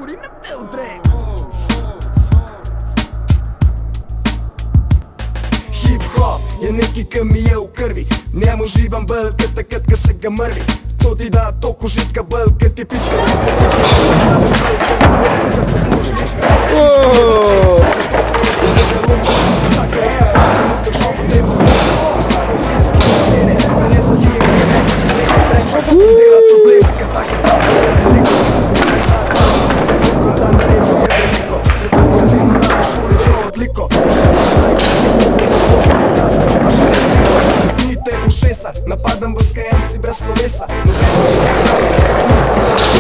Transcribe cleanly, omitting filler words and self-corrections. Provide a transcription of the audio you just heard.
urina te odrem. Hip-hop je nekaj, ki mi je v krvi. Njemu živam bolj, kot takrat, ko se ga mrvi. To ti da toliko užitka bolj, kot ti pička stisne napadam vas, kaj si brez slovesa. Nobeno se